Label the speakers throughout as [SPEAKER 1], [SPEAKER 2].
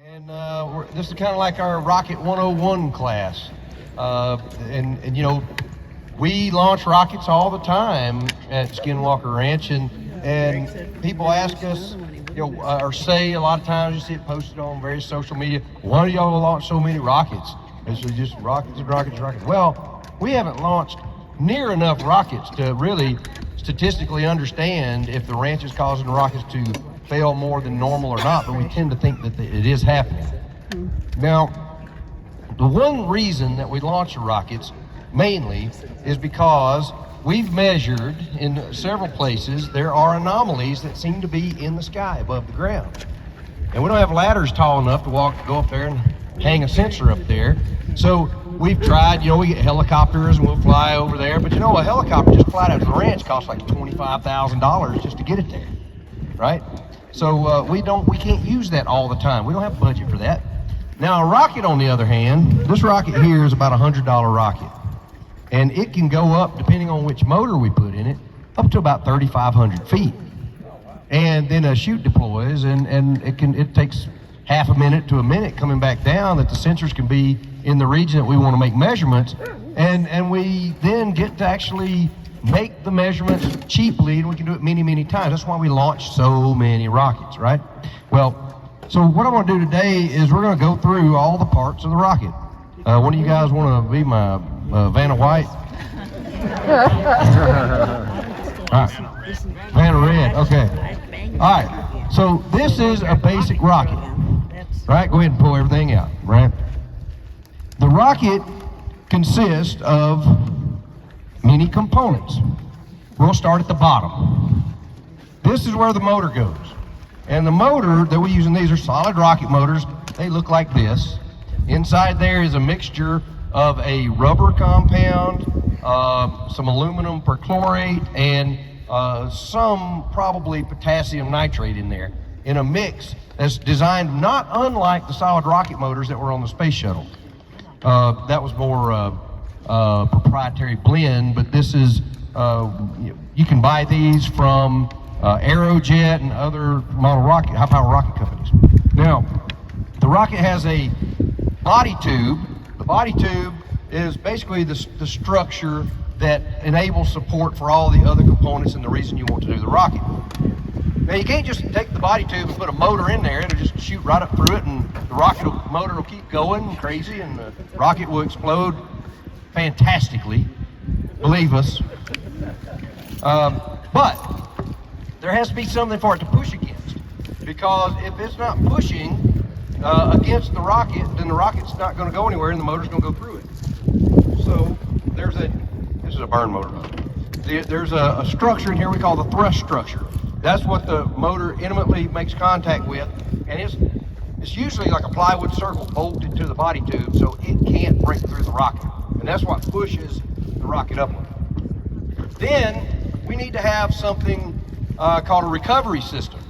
[SPEAKER 1] And this is kind of like our Rocket 101 class. And you know, we launch rockets all the time at Skinwalker Ranch, and people ask us, you know, or say a lot of times, you see it posted on various social media, why do y'all launch so many rockets? It's just rockets and rockets and rockets. Well, we haven't launched near enough rockets to really statistically understand if the ranch is causing rockets to fail more than normal or not, but we tend to think that it is happening. Now, the one reason that we launch the rockets mainly is because we've measured in several places there are anomalies that seem to be in the sky above the ground. And we don't have ladders tall enough to go up there and hang a sensor up there. So we've tried, you know, we get helicopters and we'll fly over there, but you know, a helicopter just flight out to the ranch costs like $25,000 just to get it there, right? So we can't use that all the time. We don't have budget for that. Now a rocket, on the other hand, this rocket here is about $100 rocket. And it can go up, depending on which motor we put in it, up to about 3,500 feet. And then a chute deploys, and it takes half a minute to a minute coming back down that the sensors can be in the region that we want to make measurements. And we then get to actually make the measurements cheaply, and we can do it many, many times. That's why we launch so many rockets, right? Well, so what I'm going to do today is we're going to go through all the parts of the rocket. One of you guys want to be my Vanna White? All right. Vanna Red, okay. All right, so this is a basic rocket, right? Go ahead and pull everything out, right? The rocket consists of many components. We'll start at the bottom. This is where the motor goes. And the motor that we use in these are solid rocket motors. They look like this. Inside there is a mixture of a rubber compound, some aluminum perchlorate, and some probably potassium nitrate in there, in a mix that's designed not unlike the solid rocket motors that were on the space shuttle. That was more proprietary blend, but this is, you can buy these from Aerojet and other model rocket, high-power rocket companies. Now, the rocket has a body tube. The body tube is basically the structure that enables support for all the other components and the reason you want to do the rocket. Now, you can't just take the body tube and put a motor in there. It'll just shoot right up through it, and the motor will keep going crazy, and the rocket will explode fantastically, believe us. But there has to be something for it to push against, because if it's not pushing against the rocket, then the rocket's not going to go anywhere and the motor's going to go through it. So this is a burn motor. There's a structure in here we call the thrust structure. That's what the motor intimately makes contact with, and it's usually like a plywood circle bolted to the body tube so it can't break through the rocket. And that's what pushes the rocket upward. Then we need to have something called a recovery system.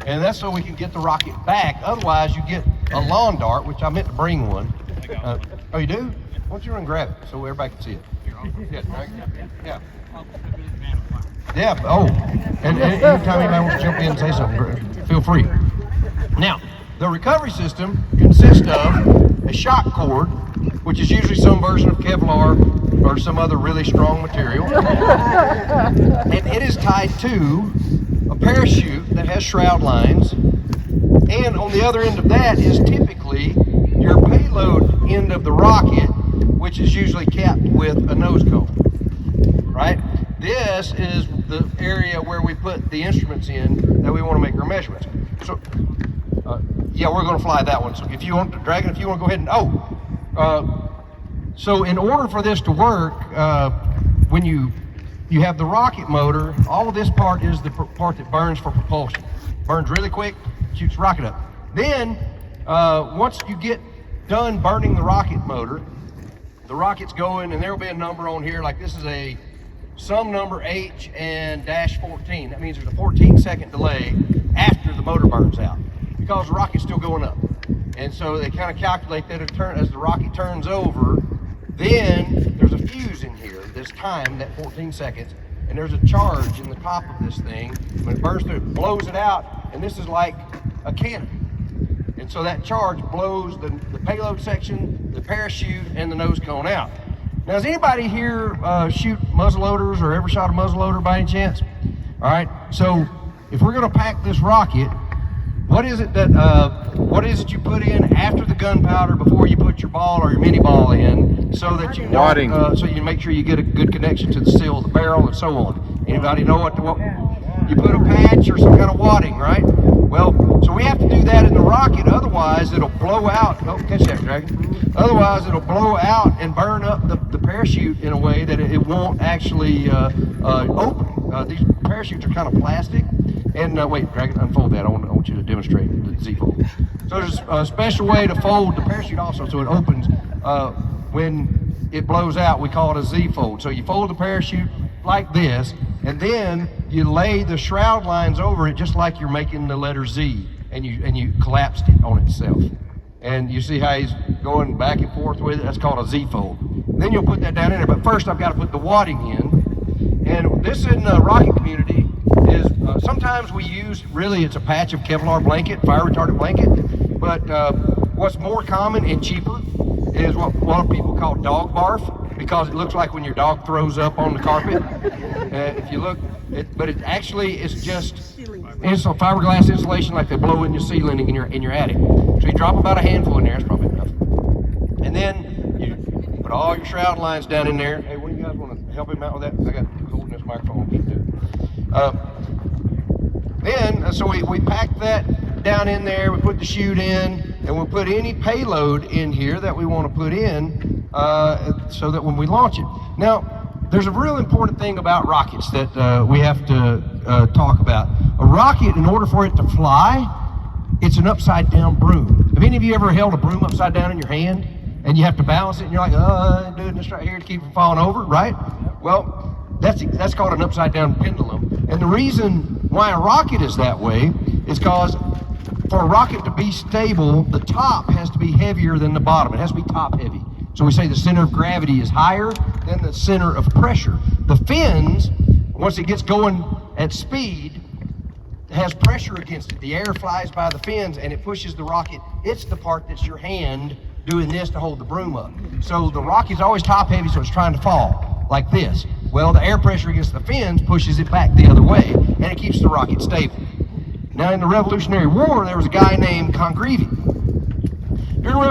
[SPEAKER 1] And that's so we can get the rocket back. Otherwise, you get a lawn dart, which I meant to bring one. Oh, you do? Why don't you run and grab it so everybody can see it? Yeah. Yeah, oh, and anytime anybody wants to jump in and say something, feel free. Now, the recovery system consists of a shock cord, which is usually some version of Kevlar or some other really strong material. And it is tied to a parachute that has shroud lines. And on the other end of that is typically your payload end of the rocket, which is usually capped with a nose cone, right? This is the area where we put the instruments in that we want to make our measurements. So, yeah, we're going to fly that one. So if you want to, Dragon, if you want to go ahead and, so in order for this to work, when you have the rocket motor, all of this part is the part that burns for propulsion. Burns really quick, shoots the rocket up. Then, once you get done burning the rocket motor, the rocket's going, and there will be a number on here, like this is some number H and -14. That means there's a 14-second delay after the motor burns out, because the rocket's still going up. And so they kind of calculate that as the rocket turns over, then there's a fuse in here that's timed at 14 seconds, and there's a charge in the top of this thing. When it burns through, it blows it out, and this is like a cannon. And and so that charge blows the payload section, the parachute, and the nose cone out. Now, does anybody here shoot muzzleloaders or ever shot a muzzleloader by any chance? All right, so if we're going to pack this rocket, what is it you put in after the gunpowder before you put your ball or your mini ball in, so that you so you make sure you get a good connection to the seal of the barrel and so on? Anybody know what you put a patch or some kind of wadding, right? Well, so we have to do that in the rocket, otherwise it'll blow out. Oh, catch that, Dragon. Otherwise it'll blow out and burn up the parachute in a way that it won't actually open. These parachutes are kind of plastic. And wait, Dragon, unfold that. I want you to demonstrate the Z-fold. So there's a special way to fold the parachute also, so it opens when it blows out. We call it a Z-fold. So you fold the parachute like this, and then you lay the shroud lines over it just like you're making the letter Z, and you collapsed it on itself. And you see how he's going back and forth with it? That's called a Z-fold. Then you'll put that down in there, but first I've got to put the wadding in. And this in the rocket community is, sometimes we use, really it's a patch of Kevlar blanket, fire retardant blanket, but what's more common and cheaper is what a lot of people call dog barf, because it looks like when your dog throws up on the carpet. If you look, but it actually is just fiberglass insulation like they blow in your ceiling in your attic. So you drop about a handful in there, that's probably enough. And then you put all your shroud lines down in there. Hey, one of you guys want to help him out with that? I got holding this microphone. So we pack that down in there, we put the chute in, and we'll put any payload in here that we want to put in so that when we launch it. Now, there's a real important thing about rockets that we have to talk about. A rocket, in order for it to fly, it's an upside down broom. Have any of you ever held a broom upside down in your hand and you have to balance it and you're like, I'm doing this right here to keep it from falling over, right? Well, that's called an upside down pendulum. And the reason why a rocket is that way is because for a rocket to be stable, the top has to be heavier than the bottom. It has to be top heavy. So we say the center of gravity is higher than the center of pressure. The fins, once it gets going at speed, has pressure against it. The air flies by the fins and it pushes the rocket. It's the part that's your hand doing this to hold the broom up. So the rocket's always top heavy, so it's trying to fall like this. Well, the air pressure against the fins pushes it back the other way, and it keeps the rocket stable. Now, in the Revolutionary War, there was a guy named Congreve. During the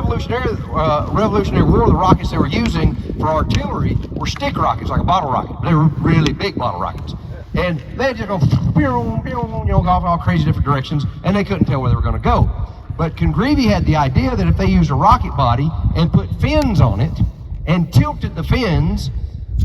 [SPEAKER 1] Revolutionary War, the rockets they were using for artillery were stick rockets, like a bottle rocket. They were really big bottle rockets. And they'd just go, go off all crazy different directions, and they couldn't tell where they were going to go. But Congreve had the idea that if they used a rocket body and put fins on it and tilted the fins,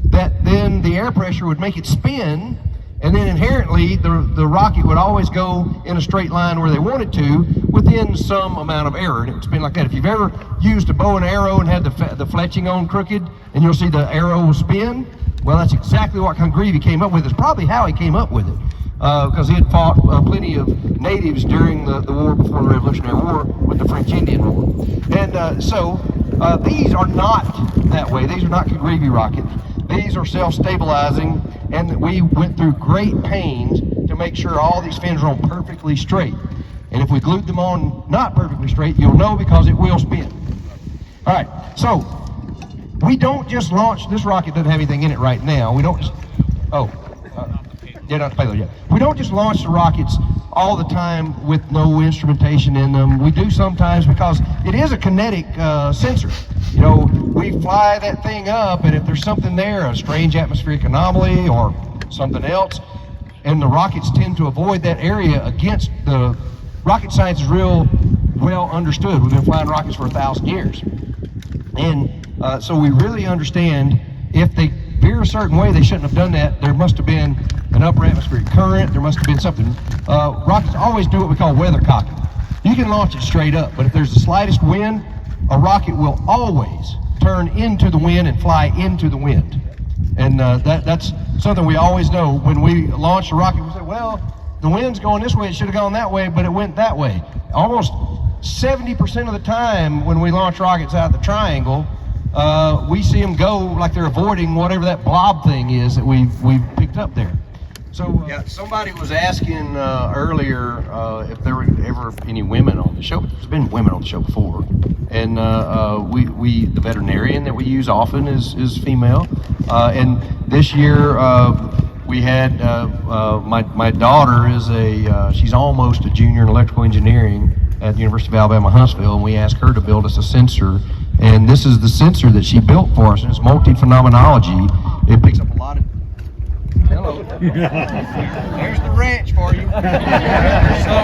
[SPEAKER 1] that then the air pressure would make it spin, and then inherently the rocket would always go in a straight line where they wanted to within some amount of error, and it would spin like that. If you've ever used a bow and arrow and had the fletching on crooked, and you'll see the arrow will spin, well, that's exactly what Congreve came up with. It's probably how he came up with it, because he had fought plenty of natives during the war before the Revolutionary War with the French Indian War. And so these are not that way. These are not Congreve rockets. These are self-stabilizing, and we went through great pains to make sure all these fins are on perfectly straight. And if we glued them on not perfectly straight, you'll know, because it will spin. All right, so we don't just launch, this rocket doesn't have anything in it right now. We don't just, not the payload yet. We don't just launch the rockets all the time with no instrumentation in them. We do sometimes because it is a kinetic sensor. You know, we fly that thing up, and if there's something there, a strange atmospheric anomaly or something else, and the rockets tend to avoid that area against the rocket science is real well understood. We've been flying rockets for 1,000 years. And so we really understand if they veer a certain way, they shouldn't have done that. There must have been an upper atmospheric current. There must have been something. Rockets always do what we call weather cocking. You can launch it straight up, but if there's the slightest wind, a rocket will always turn into the wind and fly into the wind. And that's something we always know. When we launch a rocket, we say, well, the wind's going this way, it should have gone that way, but it went that way. Almost 70% of the time when we launch rockets out of the triangle, we see them go like they're avoiding whatever that blob thing is that we've picked up there. So yeah, somebody was asking earlier if there were ever any women on the show, but there's been women on the show before. And the veterinarian that we use often is female. And this year we had my daughter is she's almost a junior in electrical engineering at the University of Alabama, Huntsville, and we asked her to build us a sensor. And this is the sensor that she built for us, and it's multi-phenomenology. It picks up a lot of... Hello. There's the ranch for you. So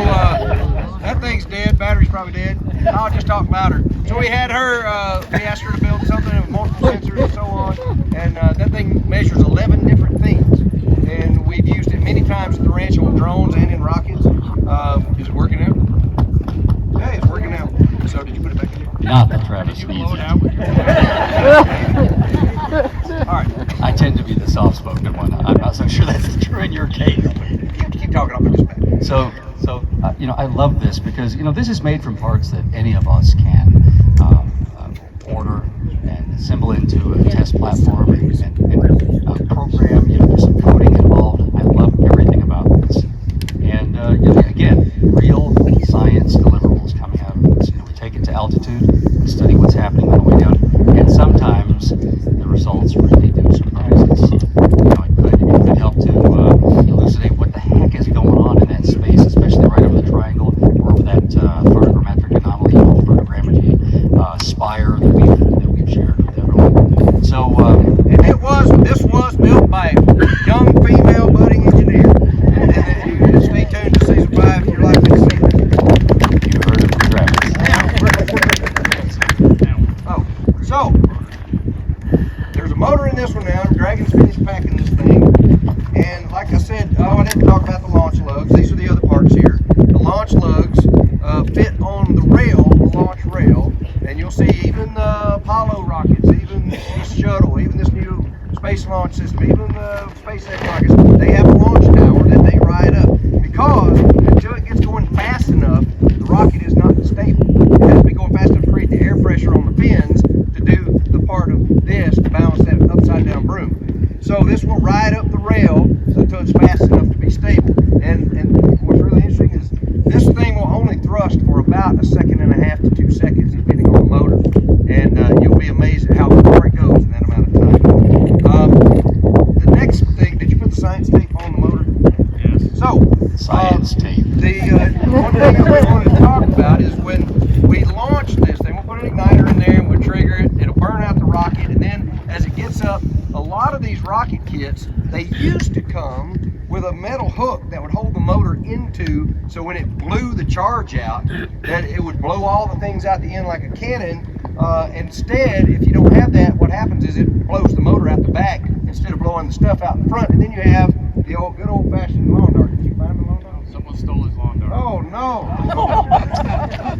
[SPEAKER 1] that thing's dead, battery's probably dead. I'll just talk louder. So we had her, we asked her to build something with multiple sensors and so on, and that thing measures 11 different things. And we've used it many times at the ranch on drones and in rockets. Is it working out? Hey, it's working out. So did you put it back in there?
[SPEAKER 2] Not that Travis
[SPEAKER 1] Did you
[SPEAKER 2] needs
[SPEAKER 1] blow it
[SPEAKER 2] it.
[SPEAKER 1] out with your All right.
[SPEAKER 2] I tend to be the soft-spoken one. I'm not so sure that's true in your case.
[SPEAKER 1] Keep talking, I'll put this back.
[SPEAKER 2] So you know, I love this because, you know, this is made from parts that any of us can order and assemble into a test platform and program. You know, there's some coding involved. I love everything about this. And you know, again, real science deliverables coming out of this. You know, we take it to altitude, we study what's happening on the way down, and sometimes the results really do surprise us. You know, it could help to elucidate what the heck is going on in that space, especially right over the triangle or over that photogrammetric anomaly, photogrammetry spire that we've shared with everyone. So,
[SPEAKER 1] and this was built by a young female budding engineer. And stay tuned to season 5 if you're likely to see it.
[SPEAKER 2] you heard it from Travis.
[SPEAKER 1] Oh, so there's a motor in this one now. Dragon's finished packing this thing. And like I said, I didn't talk about the launch lugs. These are the other parts here. The launch lugs fit on the rail, the launch rail. And you'll see even the Apollo rockets, even this shuttle, even this new space launch system, even the SpaceX rockets, they have a launch tower that they ride up. Because until it gets going fast enough, the rocket is not stable. It has to be going fast enough to create the air pressure on the fins to do the part of this to balance that upside down broom. So this will ride up the rail until it's fast enough to be stable. And what's really interesting is this thing will only thrust for about 1.5 seconds to 2 seconds, depending on the motor. And you'll be amazed at how far it goes in that amount of time. The next thing, did you put the science tape on the motor?
[SPEAKER 2] Yes.
[SPEAKER 1] So,
[SPEAKER 2] Science tape.
[SPEAKER 1] The one thing that we wanted to talk about is when we launch this thing, we'll put an igniter in there and we'll trigger it, it'll burn out the rocket, and then as it gets up, a lot of these rocket kits, they used to come with a metal hook that would hold the motor into, so when it blew the charge out, that it would blow all the things out the end like a cannon. Instead, if you don't have that, what happens is it blows the motor out the back instead of blowing the stuff out in front, and then you have the good old-fashioned lawn dart. Did you find the lawn dart?
[SPEAKER 3] Someone stole his lawn dart.
[SPEAKER 1] Oh no!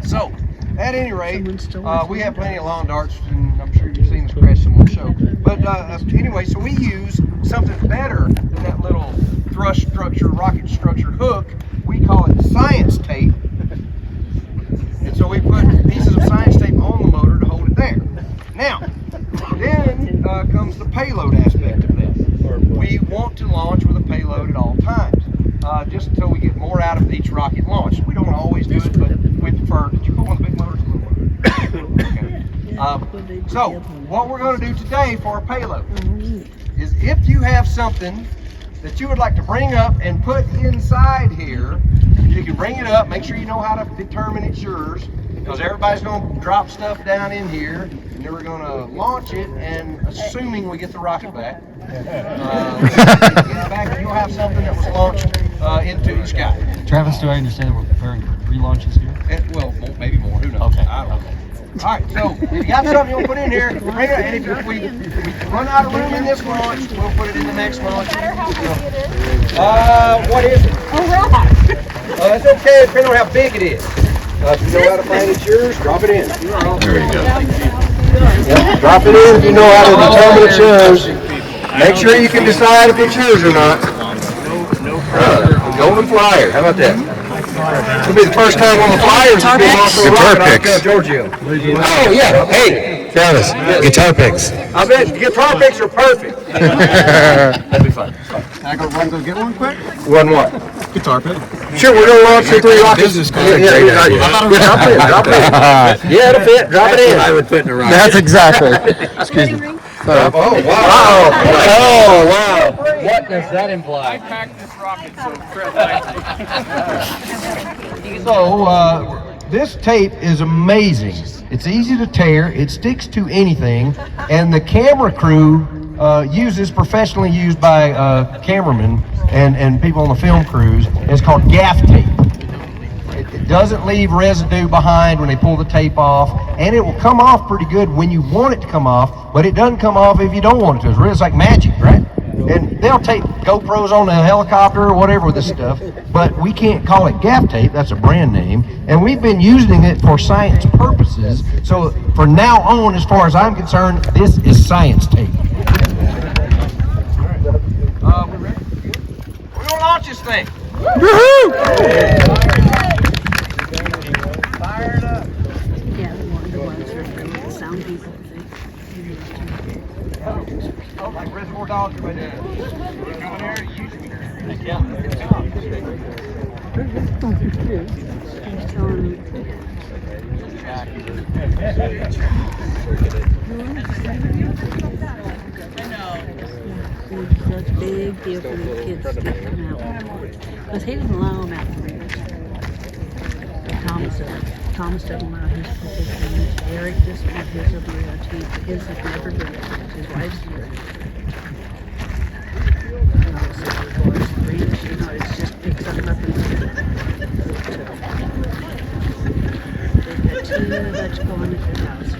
[SPEAKER 1] So, at any rate, we have plenty of lawn darts, and I'm sure you've seen us crash some on the show. But anyway, so we use something better than that little thrust structure, rocket structure hook. We call it science tape. And so we put pieces of science tape on the motor to hold it there. Now, then comes the payload aspect of this. We want to launch with a payload at all times, just until we get more out of each rocket launch. We don't always do it, but we prefer. Did you put one of the big motors or the little motor? Okay. So, what we're going to do today for a payload is if you have something that you would like to bring up and put inside here, you can bring it up, make sure you know how to determine it's yours, because everybody's going to drop stuff down in here, and then we're going to launch it, and assuming we get the rocket back, get it back, you'll have something that was launched into the sky.
[SPEAKER 2] Travis, do I understand that we're preparing for 3 launches here?
[SPEAKER 1] Well, maybe more, who knows?
[SPEAKER 2] Okay.
[SPEAKER 1] I don't know. All right, so if you got something you want to put in here, bring it, and if we run out of room in this launch, we'll put it in the next launch.
[SPEAKER 4] No matter how big it is.
[SPEAKER 1] What is it?
[SPEAKER 4] A rock.
[SPEAKER 1] It's okay, depending on how big it is. If you know how to find it's yours, drop it in.
[SPEAKER 2] There you go.
[SPEAKER 1] Yep, drop it in if you know how to determine it's yours. Make sure you can decide if it's yours or not. Golden flyer, how about that? It'll be the first time on the flyers has been off the rocket. I'll tell Giorgio. Oh yeah, hey,
[SPEAKER 3] Travis, guitar picks.
[SPEAKER 1] I bet guitar picks are perfect.
[SPEAKER 3] That'd be fun.
[SPEAKER 5] Can I go get one quick?
[SPEAKER 1] One what?
[SPEAKER 5] Guitar pick.
[SPEAKER 1] Sure, we're gonna launch the 3 rockets.
[SPEAKER 5] Business card.
[SPEAKER 1] Yeah, drop it in. Yeah, it'll fit. Drop it in.
[SPEAKER 3] I would put in a rocket.
[SPEAKER 5] That's exactly. Excuse me.
[SPEAKER 1] Oh, wow.
[SPEAKER 3] Oh, wow. What does that imply?
[SPEAKER 1] So, this tape is amazing. It's easy to tear, it sticks to anything, and the camera crew uses, professionally used by cameramen and people on the film crews. It's called gaff tape. It doesn't leave residue behind when they pull the tape off, and it will come off pretty good when you want it to come off, but it doesn't come off if you don't want it to. It's really like magic, right? And they'll tape GoPros on the helicopter or whatever with this stuff, but we can't call it gaff tape. That's a brand name, and we've been using it for science purposes. So from now on, as far as I'm concerned, this is science tape. We ready? We're gonna launch this thing. Fire it up.
[SPEAKER 6] Yeah, the ones for the sound people.
[SPEAKER 1] Oh, like Reservoir Dogs right there. Coming here,
[SPEAKER 6] That's a big deal for the kids to come out. Because he doesn't allow them out for years. Thomas doesn't allow his position. Eric doesn't want his SWR Team. His has never been. His wife's here. It just picks them up and they've got too much going at their house.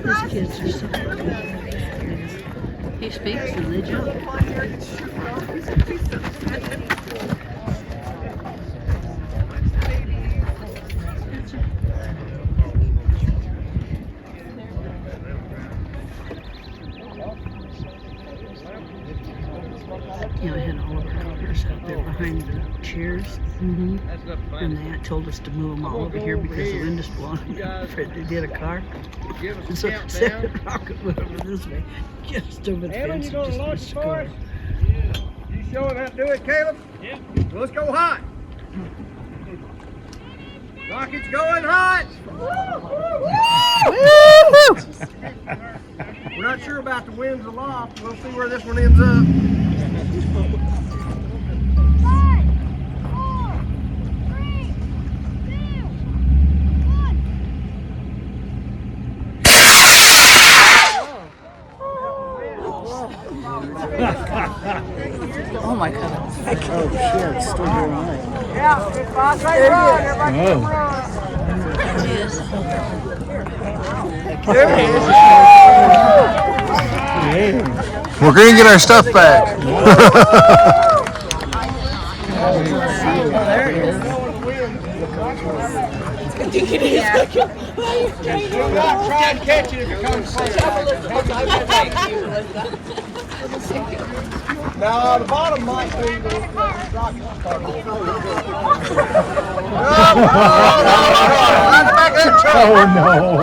[SPEAKER 6] These kids are so he speaks and they jump. You know, I had all of our helpers out there behind the chairs. And they told us to move them all over here because the wind is blowing. Afraid they did a car. And so the rocket went over this way, just over the fence.
[SPEAKER 1] Caleb, you gonna launch for us? You showing how to do it, Caleb? Yeah. Well, let's go hot. Rocket's going hot. We're not sure about the winds aloft. We'll see where this one ends up.
[SPEAKER 4] 5, 4, 3, 2, 1.
[SPEAKER 6] Oh my God.
[SPEAKER 5] Oh shit, it's still going on.
[SPEAKER 1] Yeah, it's fast right run. Everybody can run.
[SPEAKER 6] Yes.
[SPEAKER 1] There it is.
[SPEAKER 5] We're gonna get our stuff back.
[SPEAKER 1] Do not try and catch it if it comes close. Now the bottom might be the rocket.
[SPEAKER 5] Oh no.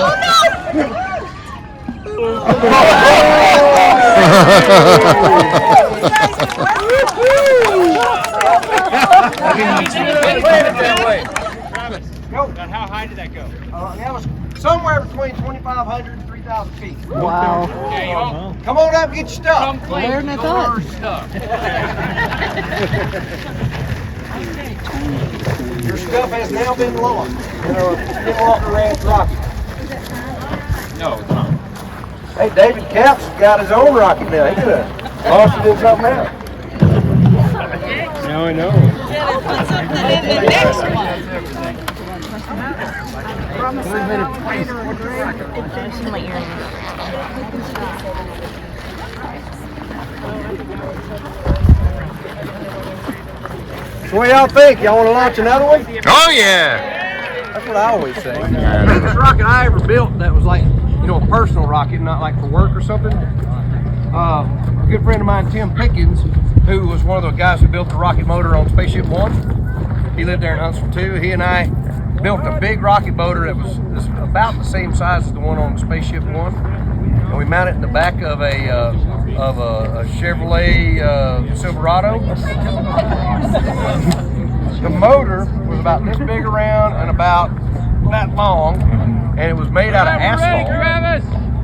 [SPEAKER 1] How high did that go? That was somewhere between 2,500 and 3,000 feet.
[SPEAKER 6] Wow.
[SPEAKER 1] Come on up and get your stuff.
[SPEAKER 6] Higher than I thought.
[SPEAKER 1] Your stuff has now been launched in a Skinwalker Ranch Rocket.
[SPEAKER 5] No, it's not.
[SPEAKER 1] Hey, David Capps got his own rocket now. He could have launched it in something else.
[SPEAKER 5] Now I know.
[SPEAKER 6] Put something in the next one. It's in my ear.
[SPEAKER 1] So what y'all think? Y'all want to launch another one?
[SPEAKER 3] Oh, yeah.
[SPEAKER 1] That's what I always say. The biggest rocket I ever built that was like, you know, a personal rocket, not like for work or something. A good friend of mine, Tim Pickens, who was one of the guys who built the rocket motor on Spaceship One. He lived there in Huntsville too. He and I built a big rocket motor that was about the same size as the one on Spaceship One, and we mounted it in the back of a Chevrolet Silverado. The motor was about this big around and about that long, and it was made out of asphalt.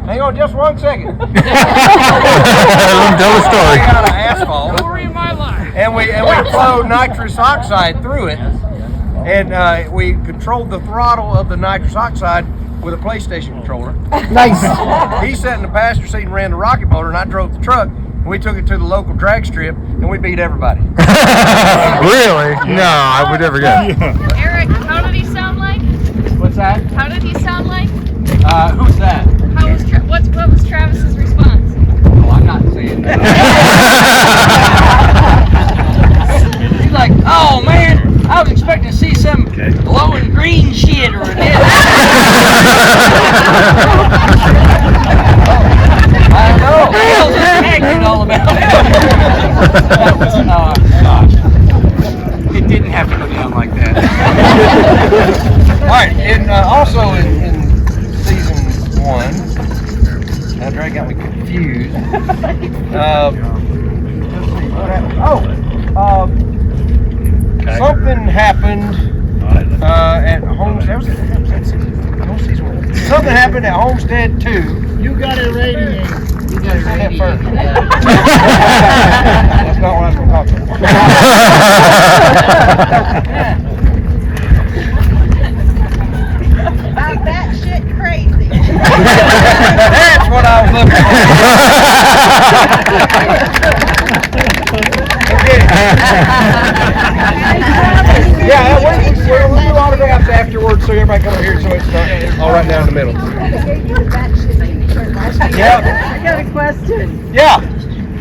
[SPEAKER 1] Hang on just 1 second.
[SPEAKER 5] Let him tell the story.
[SPEAKER 1] Made out of asphalt. And we flowed nitrous oxide through it, and we controlled the throttle of the nitrous oxide with a PlayStation controller.
[SPEAKER 5] Nice.
[SPEAKER 1] He sat in the passenger seat and ran the rocket motor, and I drove the truck. And we took it to the local drag strip, and we beat everybody.
[SPEAKER 5] Really? No, I would never guess.
[SPEAKER 4] Eric, how did he sound like?
[SPEAKER 2] What's that?
[SPEAKER 4] How did he sound like?
[SPEAKER 2] Who's that?
[SPEAKER 4] How was what was Travis's response?
[SPEAKER 2] Oh, I'm not saying that. He's like, oh man, I was expecting to see some glowing green shit or this. I don't know. What else is acting all about? That was, gosh. It didn't have to go down like that.
[SPEAKER 1] All right, and also in season 1, now Dre got me confused. Something happened at Homestead. Something happened at Homestead 2.
[SPEAKER 5] You got it radiated.
[SPEAKER 1] You said that first. That's not what I was going to talk about.
[SPEAKER 6] I'm that shit crazy.
[SPEAKER 1] That's what I was looking Yeah, we'll do autographs afterwards so everybody come over here so it's not all right down the middle. Yeah.
[SPEAKER 6] I got a question.
[SPEAKER 1] Yeah,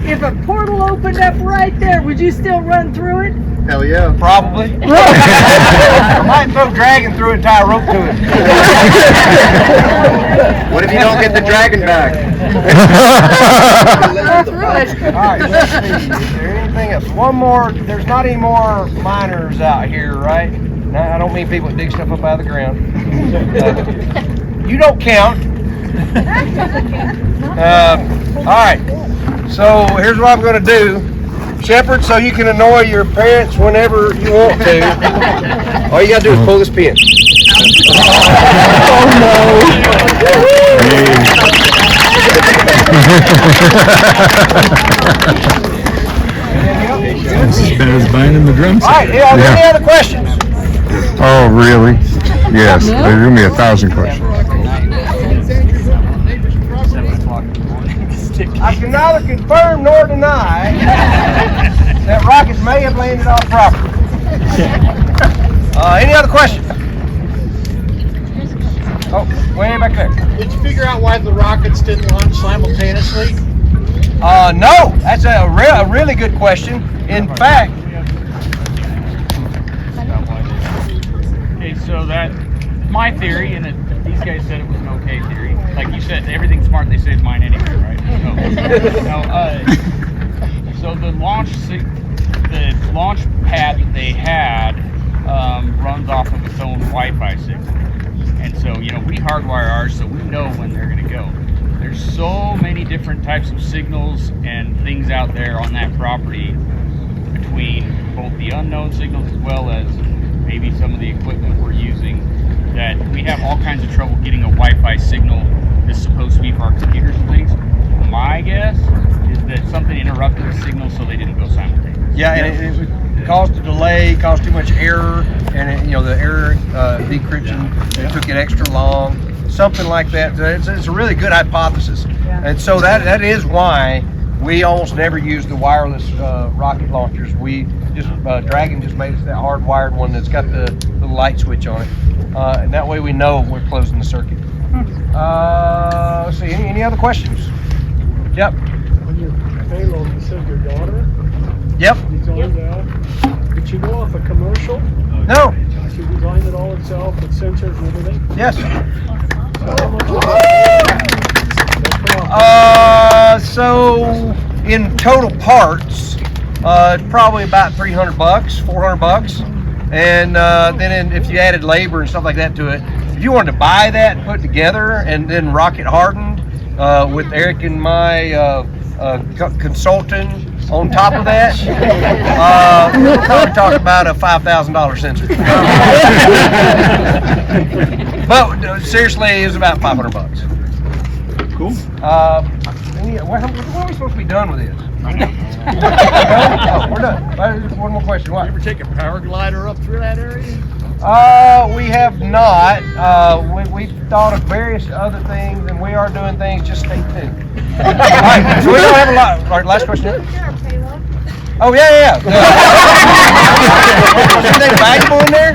[SPEAKER 6] If a portal opened up right there, would you still run through it?
[SPEAKER 5] Hell yeah.
[SPEAKER 1] probably. I might throw dragon through it and tie a rope to it.
[SPEAKER 5] What if you don't get the dragon back?
[SPEAKER 1] All right, let's see. Is there anything else? One more. There's not any more miners out here, right? Now, I don't mean people that dig stuff up out of the ground. You don't count. All right. So here's what I'm going to do. Shepherd, so you can annoy your parents whenever you want to. All you got to do is pull this pin. Oh no.
[SPEAKER 5] As binding the drum
[SPEAKER 1] All right, any other questions?
[SPEAKER 5] Oh, really? Yes. There's going to be 1,000 questions.
[SPEAKER 1] I can neither confirm nor deny that rockets may have landed off property. Any other questions? Oh, way back there.
[SPEAKER 7] Did you figure out why the rockets didn't launch simultaneously?
[SPEAKER 1] No, that's a really good question. In fact,
[SPEAKER 8] Okay, so that my theory, and these guys said it was an okay theory. Like you said, everything smart they say is mine anyway, right? So the launch pad that they had runs off of its own Wi-Fi signal, and so we hardwire ours so we know when they're going to go. There's so many different types of signals and things out there on that property between both the unknown signals as well as maybe some of the equipment we're using that we have all kinds of trouble getting a Wi-Fi signal that's supposed to be for our computers and things. My guess is that something interrupted the signal so they didn't go simultaneously.
[SPEAKER 1] yeah, and it caused a delay, caused too much error, and the error decryption took it extra long, something like that. It's a really good hypothesis, and so that is why we almost never use the wireless rocket launchers. We just Dragon just made us that hardwired one that's got the little light switch on it, and that way we know we're closing the circuit. Let's see, any other questions? Yep.
[SPEAKER 7] On your payload, you said your daughter
[SPEAKER 1] Yep.
[SPEAKER 7] designed that. Did she go off a commercial?
[SPEAKER 1] No.
[SPEAKER 7] She designed it all itself with sensors and everything?
[SPEAKER 1] Yes.
[SPEAKER 7] So how much was that?
[SPEAKER 1] So in total parts, it's probably about $300, $400. And then if you added labor and stuff like that to it, if you wanted to buy that and put together and then rocket hardened with Eric and my consultant on top of that, we're probably talking about a $5,000 sensor. But seriously, it was about $500.
[SPEAKER 7] Cool.
[SPEAKER 1] When are we supposed to be done with this? No, we're done. Just one more question. What?
[SPEAKER 7] You ever take a power glider up through that area?
[SPEAKER 1] We have not. We've thought of various other things, and we are doing things. Just stay tuned. All right, so we don't have a lot. All right, last question. Oh, yeah. Was anything valuable in there?